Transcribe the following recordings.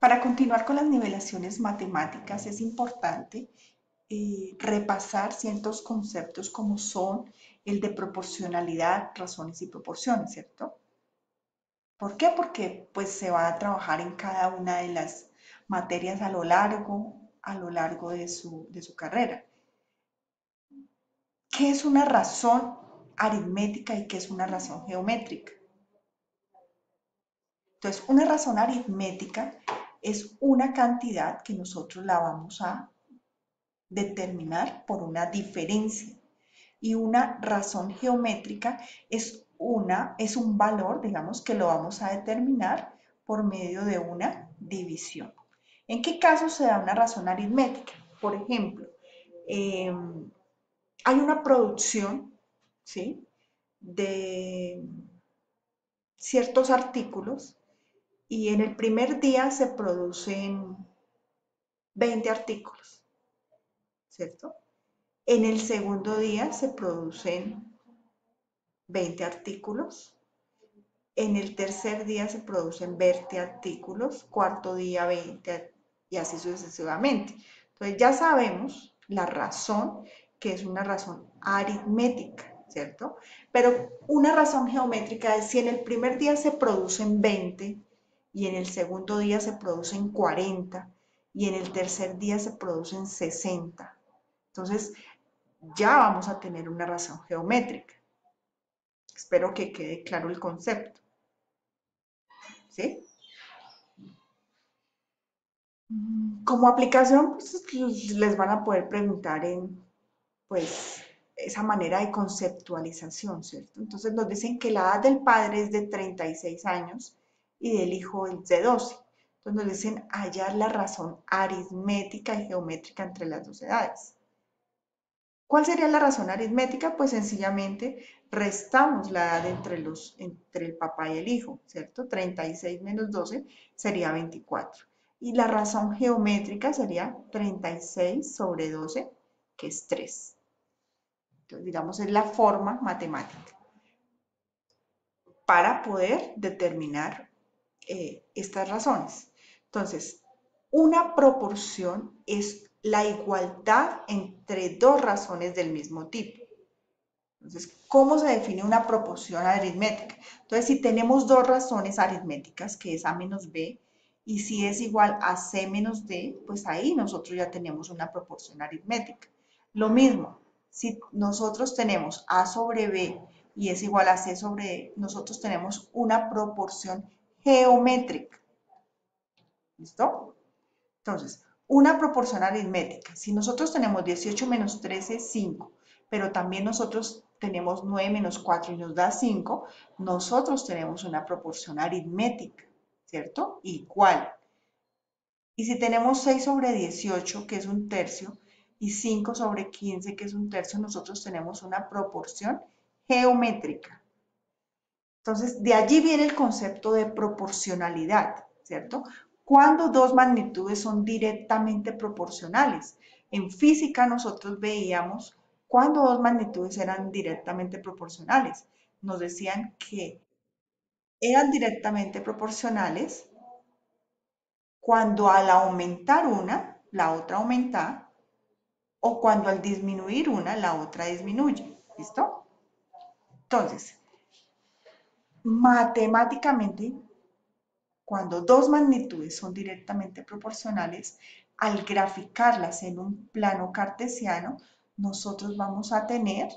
Para continuar con las nivelaciones matemáticas es importante repasar ciertos conceptos como son el de proporcionalidad, razones y proporciones, ¿cierto? ¿Por qué? Porque pues se va a trabajar en cada una de las materias a lo largo de su carrera. ¿Qué es una razón aritmética y qué es una razón geométrica? Entonces, una razón aritmética es una cantidad que nosotros la vamos a determinar por una diferencia. Y una razón geométrica es un valor, digamos, que lo vamos a determinar por medio de una división. ¿En qué caso se da una razón aritmética? Por ejemplo, eh, hay una producción, ¿sí?, de ciertos artículos y en el primer día se producen 20 artículos, ¿cierto? En el segundo día se producen 20 artículos. En el tercer día se producen 20 artículos, cuarto día 20 y así sucesivamente. Entonces ya sabemos la razón, que es una razón aritmética, ¿cierto? Pero una razón geométrica es si en el primer día se producen 20 y en el segundo día se producen 40 y en el tercer día se producen 60. Entonces ya vamos a tener una razón geométrica. Espero que quede claro el concepto, ¿sí? Como aplicación, pues, les van a poder preguntar en, pues, esa manera de conceptualización, ¿cierto? Entonces nos dicen que la edad del padre es de 36 años y del hijo es de 12. Entonces nos dicen hallar la razón aritmética y geométrica entre las dos edades. ¿Cuál sería la razón aritmética? Pues sencillamente restamos la edad entre el papá y el hijo, ¿cierto? 36 menos 12 sería 24. Y la razón geométrica sería 36 sobre 12, que es 3. Entonces, digamos, es la forma matemática para poder determinar estas razones. Entonces, una proporción es la igualdad entre dos razones del mismo tipo. Entonces, ¿cómo se define una proporción aritmética? Entonces, si tenemos dos razones aritméticas, que es a menos b, y si es igual a c menos d, pues ahí nosotros ya tenemos una proporción aritmética. Lo mismo, si nosotros tenemos a sobre b y es igual a c sobre d, nosotros tenemos una proporción geométrica. ¿Listo? Entonces, una proporción aritmética. Si nosotros tenemos 18 menos 13, 5, pero también nosotros tenemos 9 menos 4 y nos da 5, nosotros tenemos una proporción aritmética, ¿cierto? Igual. Y si tenemos 6 sobre 18, que es un tercio, y 5 sobre 15, que es un tercio, nosotros tenemos una proporción geométrica. Entonces, de allí viene el concepto de proporcionalidad, ¿cierto? Cuando dos magnitudes son directamente proporcionales. En física nosotros veíamos cuando dos magnitudes eran directamente proporcionales. Nos decían que eran directamente proporcionales cuando al aumentar una, la otra aumenta, o cuando al disminuir una, la otra disminuye. ¿Listo? Entonces, matemáticamente, cuando dos magnitudes son directamente proporcionales, al graficarlas en un plano cartesiano, nosotros vamos a tener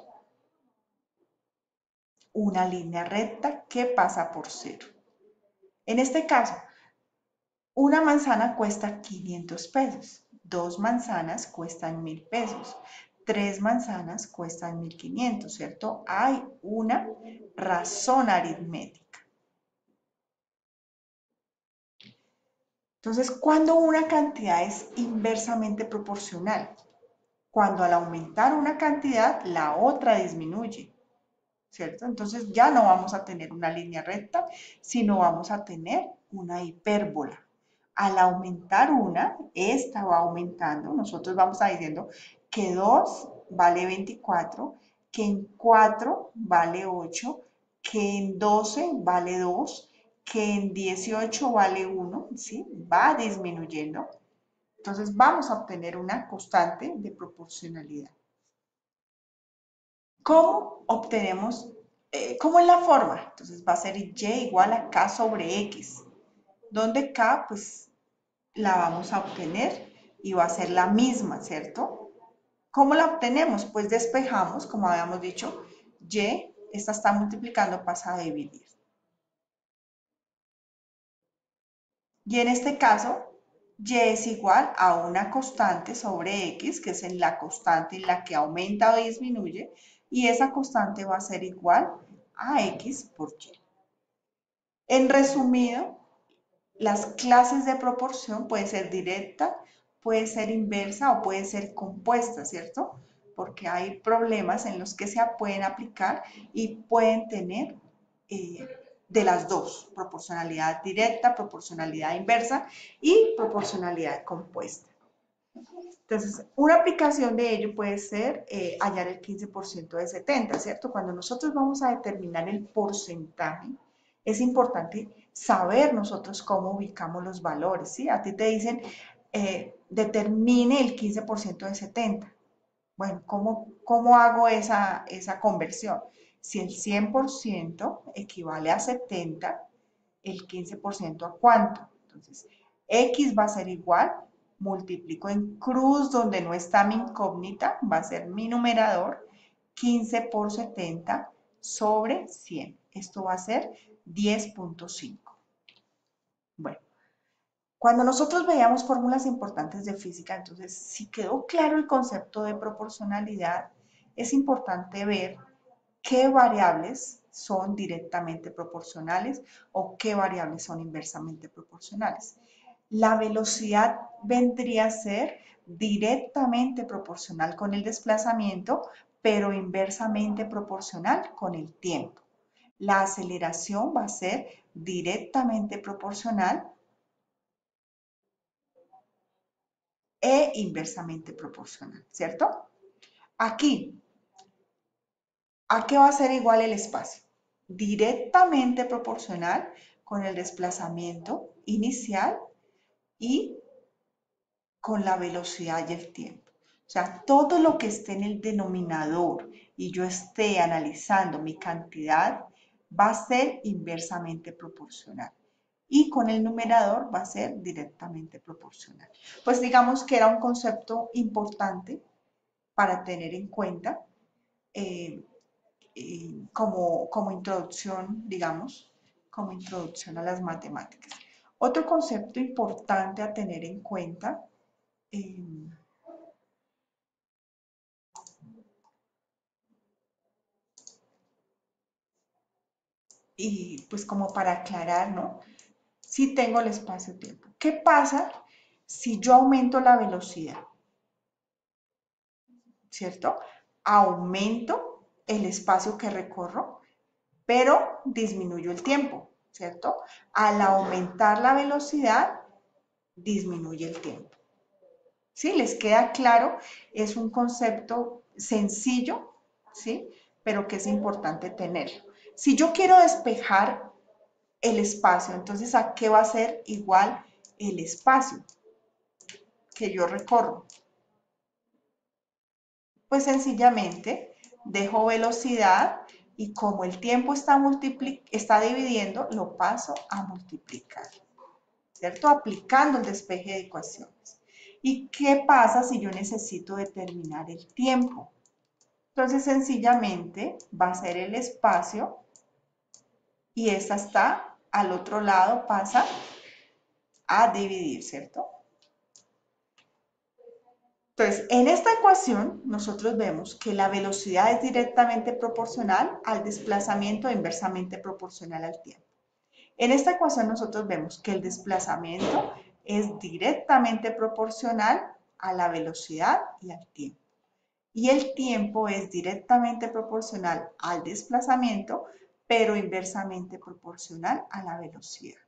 una línea recta que pasa por cero. En este caso, una manzana cuesta 500 pesos, dos manzanas cuestan 1000 pesos, tres manzanas cuestan 1500, ¿cierto? Hay una razón aritmética. Entonces, ¿cuándo una cantidad es inversamente proporcional? Cuando al aumentar una cantidad, la otra disminuye, ¿cierto? Entonces ya no vamos a tener una línea recta, sino vamos a tener una hipérbola. Al aumentar una, esta va aumentando. Nosotros vamos a diciendo que 2 vale 24, que en 4 vale 8, que en 12 vale 2, que en 18 vale 1, ¿sí? Va disminuyendo. Entonces vamos a obtener una constante de proporcionalidad. ¿Cómo obtenemos, cómo es la forma? Entonces va a ser y igual a k sobre x, donde k pues la vamos a obtener y va a ser la misma, ¿cierto? ¿Cómo la obtenemos? Pues despejamos, como habíamos dicho, y, esta está multiplicando, pasa a dividir. Y en este caso, y es igual a una constante sobre x, que es en la constante en la que aumenta o disminuye, y esa constante va a ser igual a x por y. En resumido, las clases de proporción puede ser directa, puede ser inversa o puede ser compuesta, ¿cierto? Porque hay problemas en los que se pueden aplicar y pueden tener de las dos, proporcionalidad directa, proporcionalidad inversa y proporcionalidad compuesta. Entonces, una aplicación de ello puede ser hallar el 15% de 70, ¿cierto? Cuando nosotros vamos a determinar el porcentaje, es importante saber nosotros cómo ubicamos los valores, ¿sí? A ti te dicen, determine el 15% de 70. Bueno, ¿cómo hago esa conversión? Si el 100% equivale a 70, el 15% ¿a cuánto? Entonces, X va a ser igual, multiplico en cruz donde no está mi incógnita, va a ser mi numerador, 15 por 70 sobre 100. Esto va a ser 10.5. Bueno, cuando nosotros veíamos fórmulas importantes de física, entonces, si quedó claro el concepto de proporcionalidad, es importante ver qué variables son directamente proporcionales o qué variables son inversamente proporcionales. La velocidad vendría a ser directamente proporcional con el desplazamiento, pero inversamente proporcional con el tiempo. La aceleración va a ser directamente proporcional e inversamente proporcional, ¿cierto? Aquí, ¿a qué va a ser igual el espacio? Directamente proporcional con el desplazamiento inicial y con la velocidad y el tiempo. O sea, todo lo que esté en el denominador y yo esté analizando mi cantidad va a ser inversamente proporcional. Y con el numerador va a ser directamente proporcional. Pues digamos que era un concepto importante para tener en cuenta como introducción, digamos, como introducción a las matemáticas. Otro concepto importante a tener en cuenta y pues como para aclarar, ¿no? Si tengo el espacio-tiempo. ¿Qué pasa si yo aumento la velocidad? ¿Cierto? Aumento el espacio que recorro, pero disminuyo el tiempo, ¿cierto? Al aumentar la velocidad, disminuye el tiempo. ¿Sí? ¿Les queda claro? Es un concepto sencillo, ¿sí? Pero que es importante tenerlo. Si yo quiero despejar el espacio, entonces ¿a qué va a ser igual el espacio que yo recorro? Pues sencillamente dejo velocidad y como el tiempo está dividiendo, lo paso a multiplicar, ¿cierto? Aplicando el despeje de ecuaciones. ¿Y qué pasa si yo necesito determinar el tiempo? Entonces, sencillamente va a ser el espacio y esta está al otro lado, pasa a dividir, ¿cierto? Entonces, en esta ecuación, nosotros vemos que la velocidad es directamente proporcional al desplazamiento e inversamente proporcional al tiempo. En esta ecuación, nosotros vemos que el desplazamiento es directamente proporcional a la velocidad y al tiempo. Y el tiempo es directamente proporcional al desplazamiento, pero inversamente proporcional a la velocidad.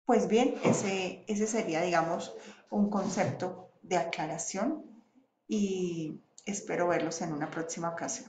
Pues bien, ese sería, digamos, un concepto de aclaración y espero verlos en una próxima ocasión.